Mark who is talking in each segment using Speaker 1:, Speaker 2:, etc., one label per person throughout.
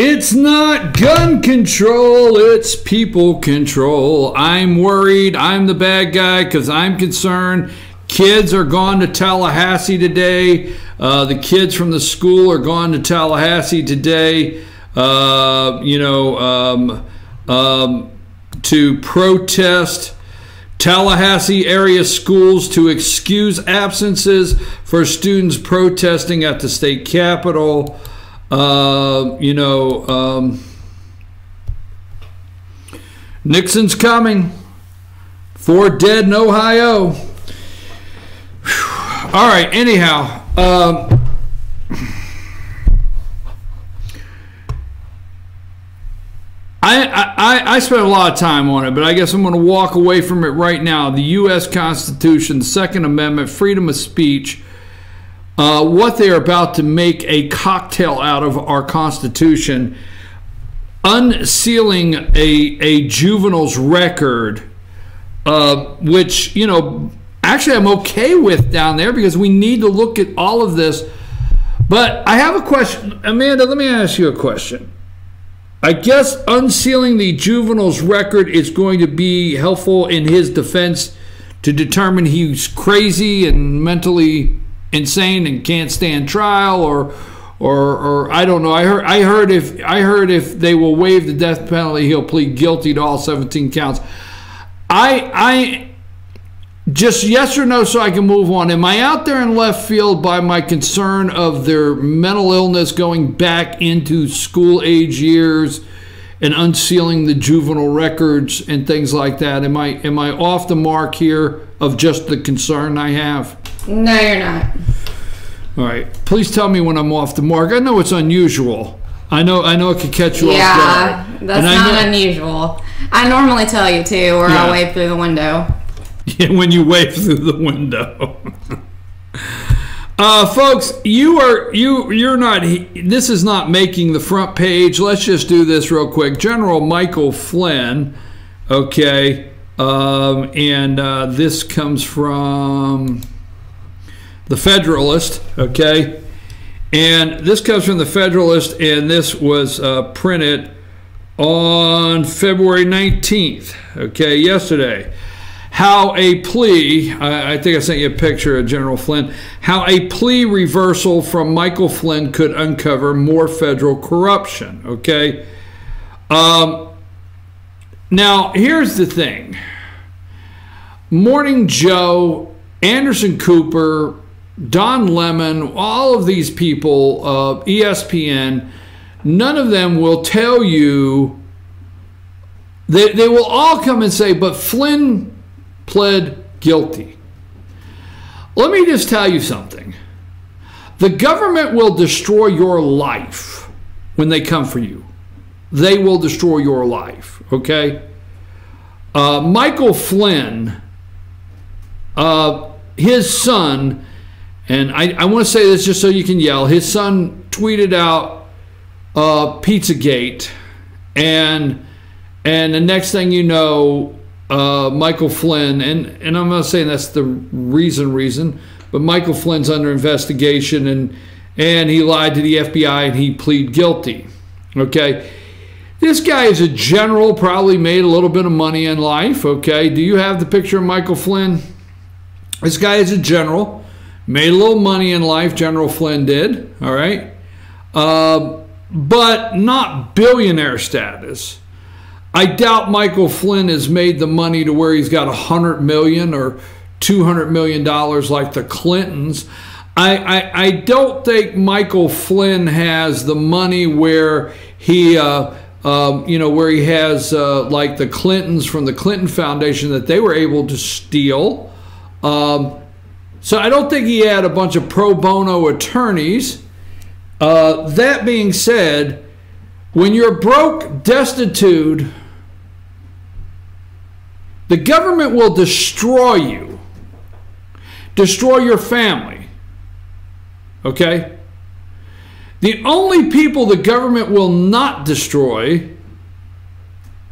Speaker 1: It's not gun control, it's people control. I'm worried, I'm the bad guy because I'm concerned. Kids are gone to Tallahassee today. The kids from the school are gone to Tallahassee today, to protest Tallahassee area schools to excuse absences for students protesting at the state capitol. Nixon's coming. 4 dead in Ohio. Whew. All right, anyhow. I spent a lot of time on it, but I guess I'm going to walk away from it right now. The U.S. Constitution, Second Amendment, freedom of speech, what they're about to make a cocktail out of our Constitution, unsealing a juvenile's record, which, actually I'm okay with down there because we need to look at all of this. But I have a question. Amanda, let me ask you a question. I guess unsealing the juvenile's record is going to be helpful in his defense to determine he's crazy and mentally insane and can't stand trial, or I don't know. I heard if they will waive the death penalty, he'll plead guilty to all 17 counts. I just yes or no so I can move on. Am I out there in left field by my concern of their mental illness going back into school age years and unsealing the juvenile records and things like that? Am I off the mark here of just the concern I have?
Speaker 2: No, you're not.
Speaker 1: All right. Please tell me when I'm off the mark. I know it's unusual. I know it could catch you off guard.
Speaker 2: Yeah, that's not unusual. I normally tell you too, or I'll wave through the window.
Speaker 1: Yeah, when you wave through the window. Folks, you're not. This is not making the front page. Let's just do this real quick. General Michael Flynn. Okay, and this comes from the Federalist. Okay, and this comes from the Federalist, and this was printed on February 19th. Okay, yesterday. How a plea, I think I sent you a picture of General Flynn, how a plea reversal from Michael Flynn could uncover more federal corruption, okay? Now, here's the thing. Morning Joe, Anderson Cooper, Don Lemon, all of these people, ESPN, none of them will tell you, they will all come and say, but Flynn pled guilty. Let me just tell you something. The government will destroy your life when they come for you. They will destroy your life, okay? Michael Flynn, his son, and I want to say this just so you can yell, his son tweeted out Pizzagate, and the next thing you know, Michael Flynn, and I'm not saying that's the reason, but Michael Flynn's under investigation, and he lied to the FBI and he pleaded guilty. Okay, this guy is a general, probably made a little bit of money in life. Okay, do you have the picture of Michael Flynn? This guy is a general, made a little money in life. General Flynn did. All right, but not billionaire status. I doubt Michael Flynn has made the money to where he's got $100 million or $200 million like the Clintons. I don't think Michael Flynn has the money where he, where he has like the Clintons from the Clinton Foundation that they were able to steal. So I don't think he had a bunch of pro bono attorneys. That being said, when you're broke, destitute, the government will destroy you, destroy your family, okay? The only people the government will not destroy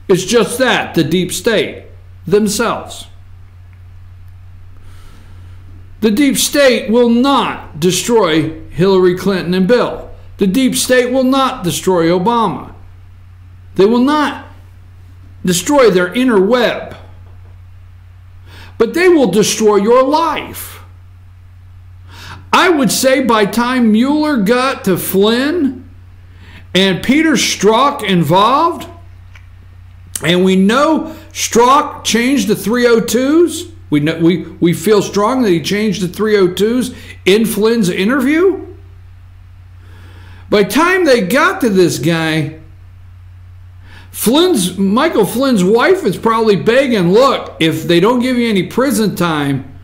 Speaker 1: is just that, the deep state, themselves. The deep state will not destroy Hillary Clinton and Bill. The deep state will not destroy Obama. They will not destroy their inner web. But they will destroy your life. I would say by the time Mueller got to Flynn and Peter Strzok involved, and we know Strzok changed the 302s. We feel strongly he changed the 302s in Flynn's interview. By the time they got to this guy, Michael Flynn's wife is probably begging, look, if they don't give you any prison time,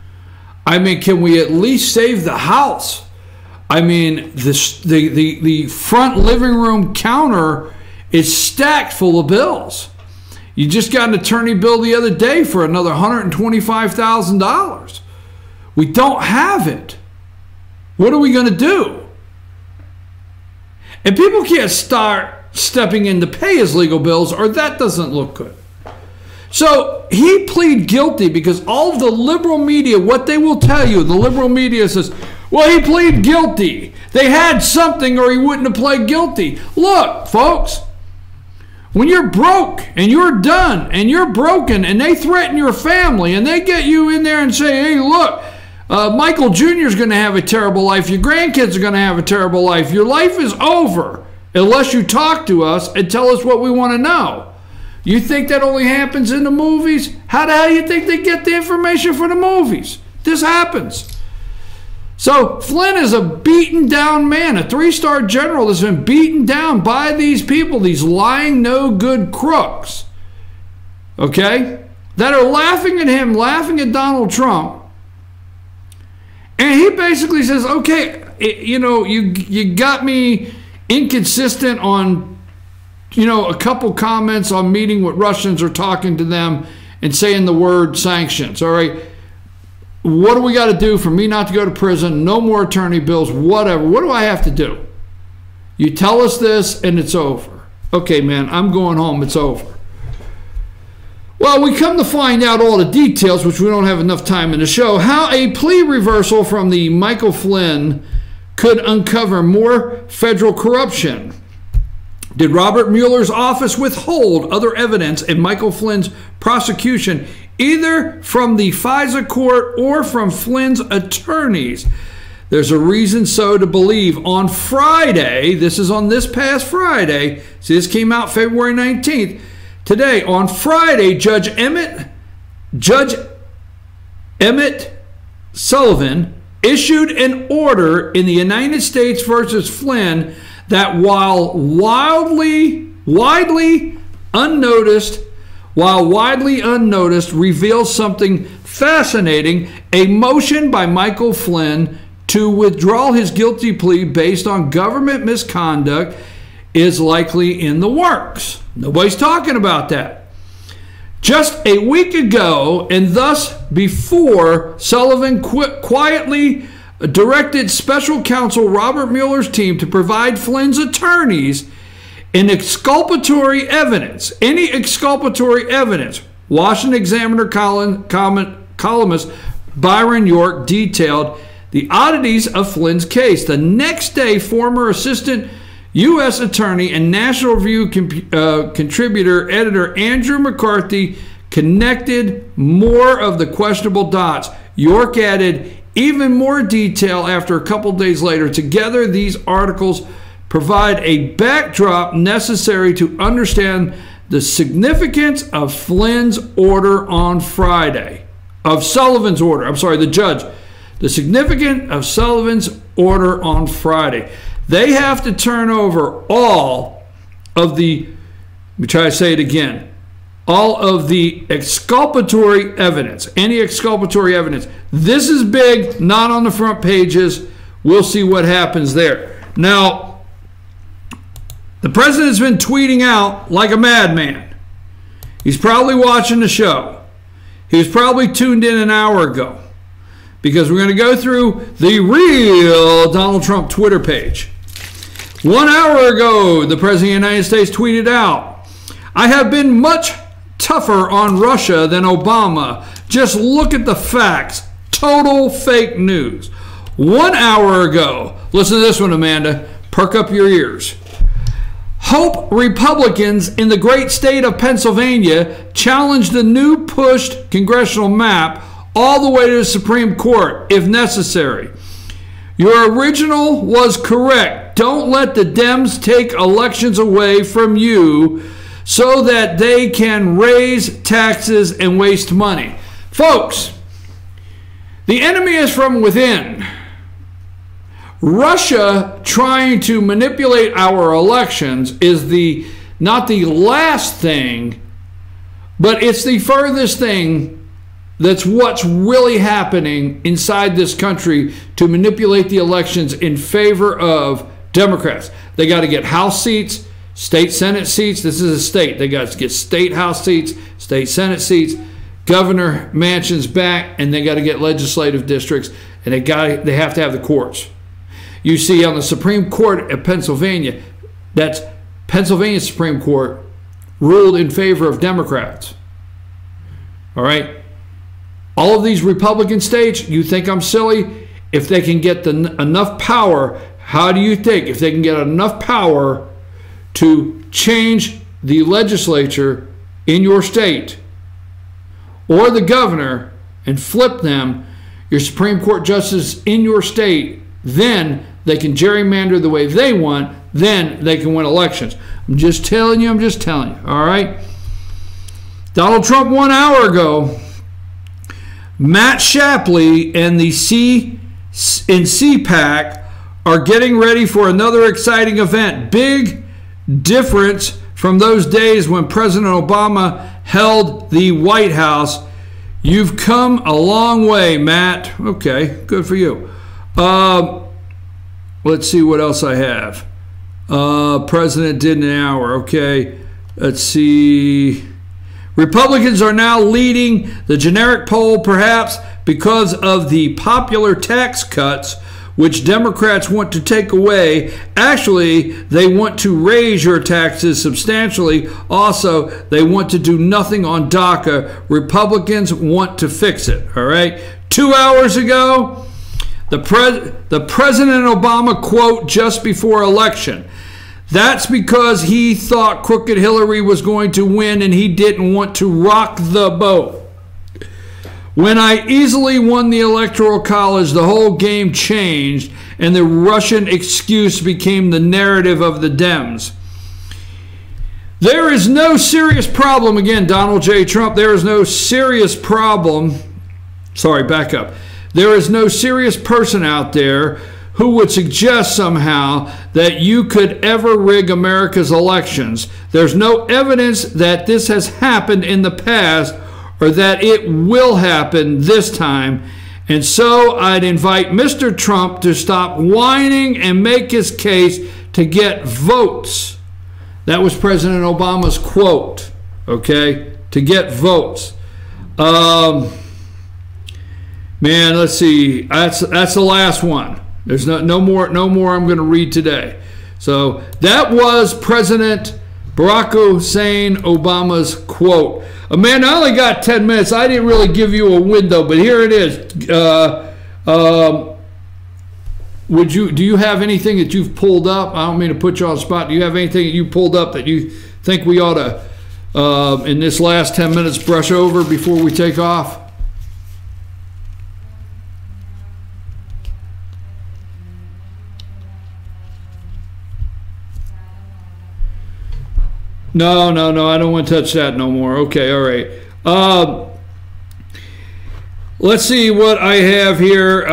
Speaker 1: I mean, can we at least save the house? I mean, the front living room counter is stacked full of bills. You just got an attorney bill the other day for another $125,000. We don't have it. What are we going to do? And people can't start stepping in to pay his legal bills, or that doesn't look good. So he pleaded guilty because all of the liberal media, what they will tell you, the liberal media says, well, he pleaded guilty. They had something or he wouldn't have pled guilty. Look, folks, when you're broke and you're done and you're broken and they threaten your family and they get you in there and say, hey, look, Michael Jr. is going to have a terrible life. Your grandkids are going to have a terrible life. Your life is over unless you talk to us and tell us what we want to know. You think that only happens in the movies? How the hell do you think they get the information for the movies? This happens. So Flynn is a beaten down man, a 3-star general that's been beaten down by these people, these lying no good crooks, okay, that are laughing at him, laughing at Donald Trump. And he basically says, okay, you got me inconsistent on, a couple comments on meeting with Russians or talking to them and saying the word sanctions, all right? What do we got to do for me not to go to prison? No more attorney bills, whatever. What do I have to do? You tell us this and it's over. Okay, man, I'm going home. It's over. Well, we come to find out all the details, which we don't have enough time in the show, how a plea reversal from the Michael Flynn could uncover more federal corruption. Did Robert Mueller's office withhold other evidence in Michael Flynn's prosecution, either from the FISA court or from Flynn's attorneys? There's a reason so to believe on Friday, this is on this past Friday, see, this came out February 19th, today, on Friday, Judge Emmett Sullivan issued an order in the United States versus Flynn that while widely unnoticed, reveals something fascinating: a motion by Michael Flynn to withdraw his guilty plea based on government misconduct is likely in the works. Nobody's talking about that. Just a week ago, and thus before, Sullivan quietly directed special counsel Robert Mueller's team to provide Flynn's attorneys any exculpatory evidence. Washington Examiner columnist Byron York detailed the oddities of Flynn's case. The next day, former assistant U.S. Attorney and National Review contributor editor Andrew McCarthy connected more of the questionable dots. York added even more detail after a couple days later. Together, these articles provide a backdrop necessary to understand the significance of Flynn's order on Friday. Of Sullivan's order. I'm sorry, the judge. The significance of Sullivan's order on Friday. They have to turn over all of the, let me try to say it again, all of the exculpatory evidence, any exculpatory evidence. This is big, not on the front pages. We'll see what happens there. Now, the president's been tweeting out like a madman. He's probably watching the show. He was probably tuned in an hour ago, because we're going to go through the real Donald Trump Twitter page. 1 hour ago, the President of the United States tweeted out, "I have been much tougher on Russia than Obama. Just look at the facts. Total fake news." 1 hour ago, listen to this one, Amanda. Perk up your ears. Hope Republicans in the great state of Pennsylvania challenge the new pushed congressional map all the way to the Supreme Court if necessary. Your original was correct. Don't let the Dems take elections away from you so that they can raise taxes and waste money. Folks, the enemy is from within. Russia trying to manipulate our elections is not the last thing, but it's the furthest thing that's what's really happening inside this country to manipulate the elections in favor of Democrats. They got to get House seats, state Senate seats. This is a state. They got to get state House seats, state Senate seats, governor mansions back, and they got to get legislative districts, and they have to have the courts. You see on the Supreme Court of Pennsylvania, that's Pennsylvania Supreme Court ruled in favor of Democrats. All right? All of these Republican states, you think I'm silly? If they can get enough power, how do you think? If they can get enough power to change the legislature in your state or the governor and flip them, your Supreme Court justices in your state, then they can gerrymander the way they want, then they can win elections. I'm just telling you, all right? Donald Trump 1 hour ago, Matt Shapley and the CPAC are getting ready for another exciting event. Big difference from those days when President Obama held the White House. You've come a long way, Matt. Okay, good for you. Let's see what else I have. President did in an hour. Okay, let's see. Republicans are now leading the generic poll, perhaps because of the popular tax cuts, which Democrats want to take away. Actually, they want to raise your taxes substantially. Also, they want to do nothing on DACA. Republicans want to fix it. All right. 2 hours ago, the President Obama quote just before election. That's because he thought crooked Hillary was going to win and he didn't want to rock the boat. When I easily won the Electoral College, the whole game changed and the Russian excuse became the narrative of the Dems. There is no serious problem, again, Donald J. Trump, there is no serious problem. Sorry, back up. There is no serious person out there who would suggest somehow that you could ever rig America's elections. There's no evidence that this has happened in the past or that it will happen this time. And so I'd invite Mr. Trump to stop whining and make his case to get votes. That was President Obama's quote, okay, to get votes. Man, let's see. That's the last one. There's no more I'm going to read today. So that was President Barack Hussein Obama's quote. Man, I only got 10 minutes. I didn't really give you a window, but here it is. Do you have anything that you've pulled up? I don't mean to put you on the spot. Do you have anything that you pulled up that you think we ought to, in this last 10 minutes, brush over before we take off? No, I don't want to touch that no more. Okay, all right. Let's see what I have here.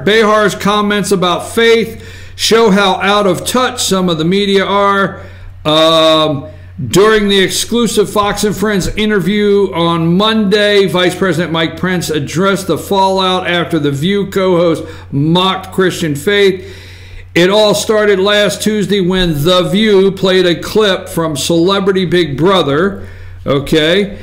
Speaker 1: Behar's comments about faith show how out of touch some of the media are. During the exclusive Fox and Friends interview on Monday, Vice President Mike Pence addressed the fallout after The View co-host mocked Christian faith. It all started last Tuesday when The View played a clip from Celebrity Big Brother, okay,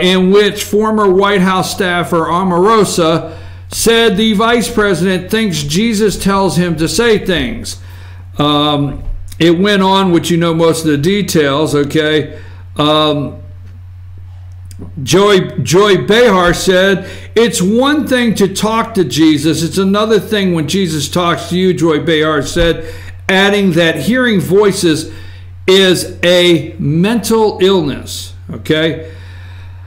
Speaker 1: in which former White House staffer Omarosa said the vice president thinks Jesus tells him to say things. It went on, which you know most of the details, okay. Joy Behar said, it's one thing to talk to Jesus. It's another thing when Jesus talks to you, Joy Behar said, adding that hearing voices is a mental illness. Okay?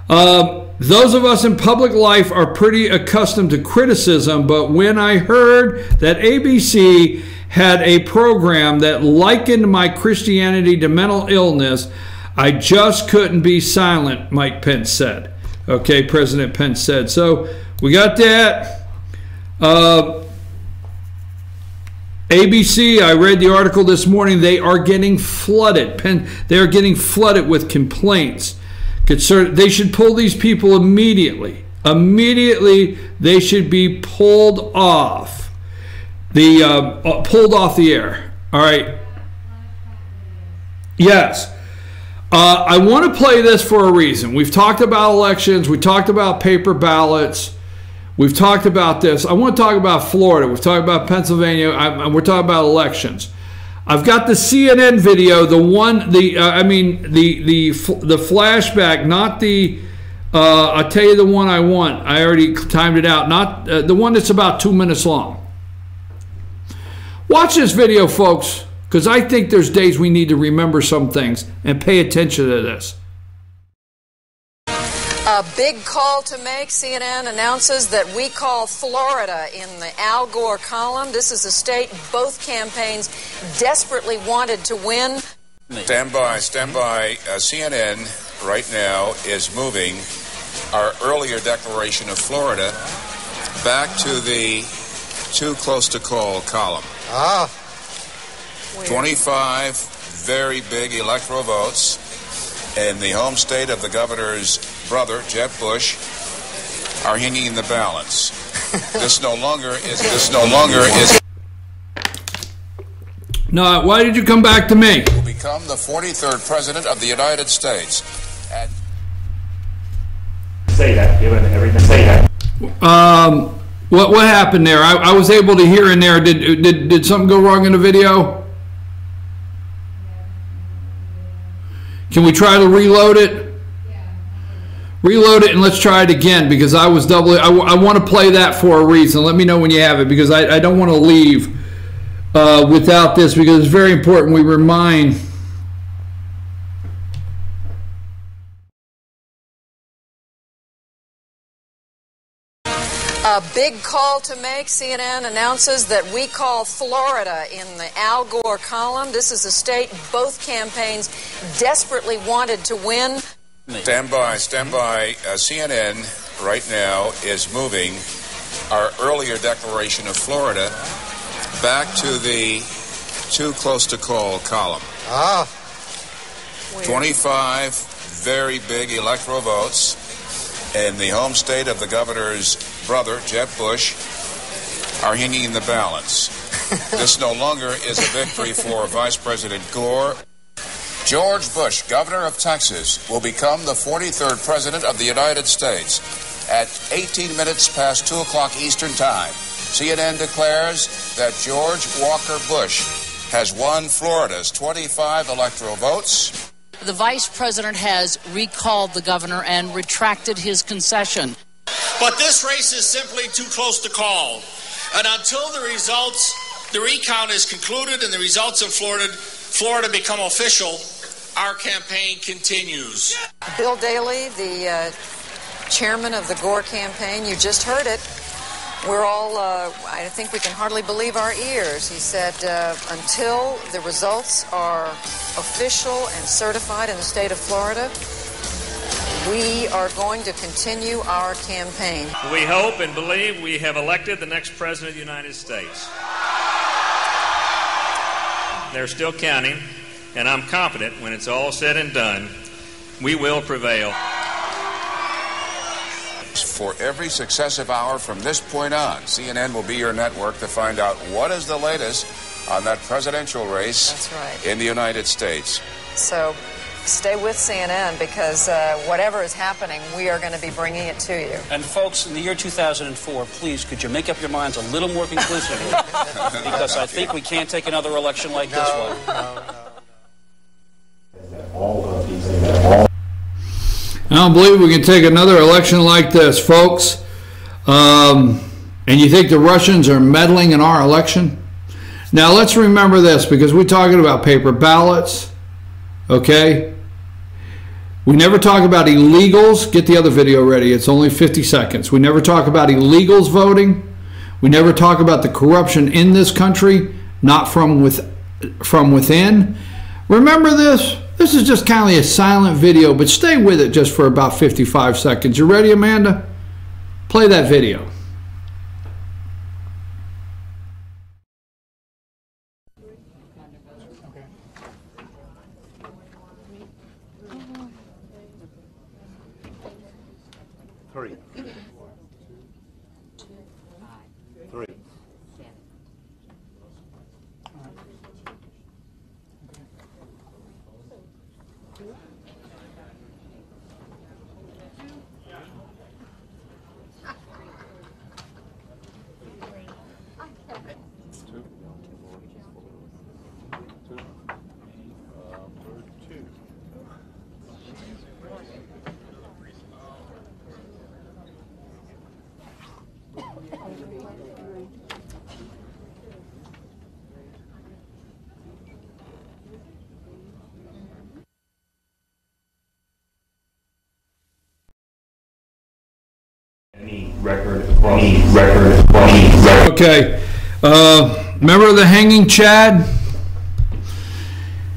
Speaker 1: Those of us in public life are pretty accustomed to criticism, but when I heard that ABC had a program that likened my Christianity to mental illness, I just couldn't be silent, Mike Pence said. Okay, President Pence said. So we got that. ABC, I read the article this morning, they are getting flooded. They are getting flooded with complaints. They should pull these people immediately. Immediately, they should be pulled off. Pulled off the air. All right. Yes. I want to play this for a reason. We've talked about elections. We talked about paper ballots. We've talked about this. I want to talk about Florida. We've talked about Pennsylvania. We're talking about elections. I've got the CNN video, the flashback, not the. I'll tell you the one I want. I already timed it out. Not the one that's about 2 minutes long. Watch this video, folks, because I think there's days we need to remember some things and pay attention to this.
Speaker 3: A big call to make. CNN announces that we call Florida in the Al Gore column. This is a state both campaigns desperately wanted to win.
Speaker 4: Stand by. CNN right now is moving our earlier declaration of Florida back to the too close to call column. 25 very big electoral votes in the home state of the governor's brother, Jeb Bush, are hanging in the balance. This no longer is.
Speaker 1: No, why did you come back to me?
Speaker 4: Will become the 43rd president of the United States.
Speaker 5: Say that, given everything. Say that.
Speaker 1: What happened there? I was able to hear in there. Did something go wrong in the video? Can we try to reload it? Reload it and let's try it again, because I was doubly. I want to play that for a reason. Let me know when you have it, because I don't want to leave without this, because it's very important we remind.
Speaker 3: A big call to make. CNN announces that we call Florida in the Al Gore column. This is a state both campaigns desperately wanted to win.
Speaker 4: Stand by. CNN right now is moving our earlier declaration of Florida back to the too close to call column. 25 very big electoral votes in the home state of the governor's brother, Jeb Bush, are hanging in the balance. This no longer is a victory for Vice President Gore. George Bush, governor of Texas, will become the 43rd president of the United States at 18 minutes past 2 o'clock Eastern Time. CNN declares that George Walker Bush has won Florida's 25 electoral votes.
Speaker 6: The vice president has recalled the governor and retracted his concession.
Speaker 7: But this race is simply too close to call. And until the recount is concluded and the results of Florida become official, our campaign continues.
Speaker 3: Bill Daley, the chairman of the Gore campaign, you just heard it. We're all, I think we can hardly believe our ears. He said, until the results are official and certified in the state of Florida, we are going to continue our campaign.
Speaker 5: We hope and believe we have elected the next president of the United States. They're still counting, and I'm confident when it's all said and done, we will prevail.
Speaker 4: For every successive hour from this point on, CNN will be your network to find out what is the latest on that presidential race.
Speaker 3: That's right.
Speaker 4: In the United States.
Speaker 3: So stay with CNN, because whatever is happening, we are going to be bringing it to you.
Speaker 8: And folks, in the year 2004, please, could you make up your minds a little more conclusively? Because I think we can't take another election like this one.
Speaker 5: All of these things.
Speaker 1: I don't believe we can take another election like this, folks. And you think the Russians are meddling in our election? Now, let's remember this, because we're talking about paper ballots, okay? We never talk about illegals. Get the other video ready. It's only 50 seconds. We never talk about illegals voting. We never talk about the corruption in this country, not from within. Remember this? This is just kind of a silent video, but stay with it just for about 55 seconds. You ready, Amanda? Play that video.
Speaker 9: Three.
Speaker 1: Okay, remember the hanging Chad?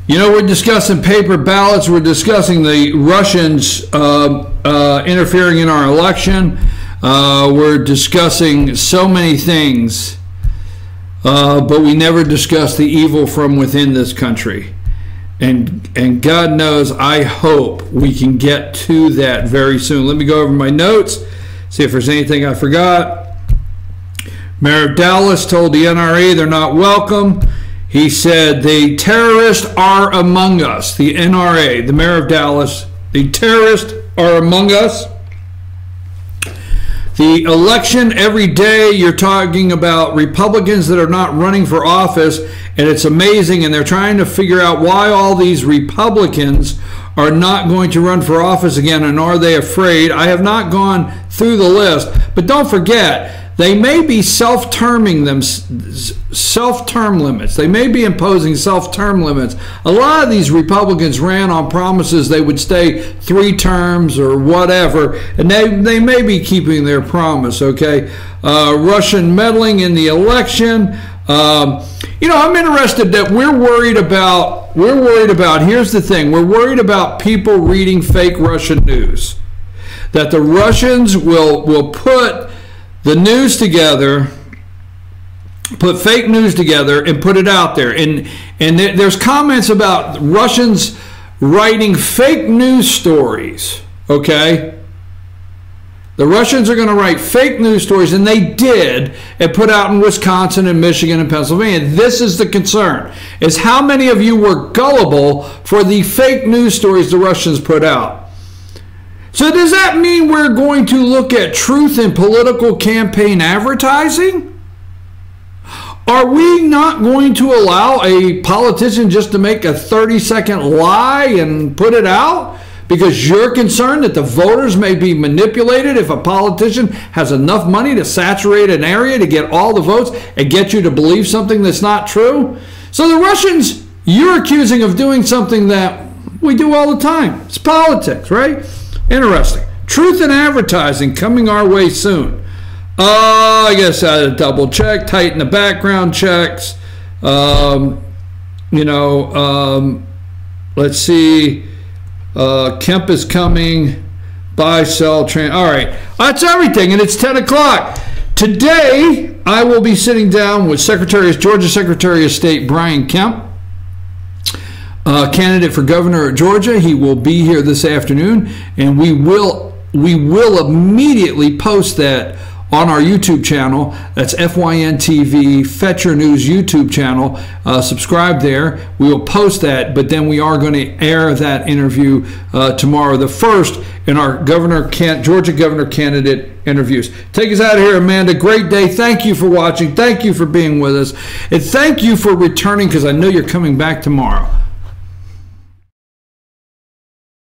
Speaker 1: You know, we're discussing paper ballots. We're discussing the Russians interfering in our election. We're discussing so many things, but we never discuss the evil from within this country. And God knows, I hope we can get to that very soon. Let me go over my notes, see if there's anything I forgot. Mayor of Dallas told the NRA they're not welcome. He said the terrorists are among us. The NRA, the mayor of Dallas, the terrorists are among us. The election, every day you're talking about Republicans that are not running for office, and it's amazing, and they're trying to figure out why all these Republicans are not going to run for office again, and are they afraid? I have not gone through the list, but don't forget, they may be self-terming them, self-term limits. They may be imposing self-term limits. A lot of these Republicans ran on promises they would stay 3 terms or whatever, and they may be keeping their promise, okay? Russian meddling in the election. You know, I'm interested that we're worried about, here's the thing, we're worried about people reading fake Russian news. That the Russians will put the news together, put fake news together and put it out there. And there's comments about Russians writing fake news stories, okay? The Russians are going to write fake news stories, and they did, and put out in Wisconsin and Michigan and Pennsylvania. This is the concern, is how many of you were gullible for the fake news stories the Russians put out? So does that mean we're going to look at truth in political campaign advertising? Are we not going to allow a politician just to make a 30-second lie and put it out? Because you're concerned that the voters may be manipulated if a politician has enough money to saturate an area to get all the votes and get you to believe something that's not true? So the Russians, you're accusing of doing something that we do all the time. It's politics, right? Interesting. Truth in advertising coming our way soon. I guess I had to double check, tighten the background checks. Let's see. Kemp is coming. Buy, sell, all right. That's everything, and it's 10 o'clock. Today, I will be sitting down with Georgia Secretary of State Brian Kemp. Candidate for governor of Georgia. He will be here this afternoon, and we will immediately post that on our YouTube channel. That's FYN TV, Fetcher News YouTube channel. Subscribe there. We will post that, but then we are going to air that interview tomorrow, the first in our Georgia governor candidate interviews. Take us out of here, Amanda. Great day. Thank you for watching. Thank you for being with us, and thank you for returning, because I know you're coming back tomorrow.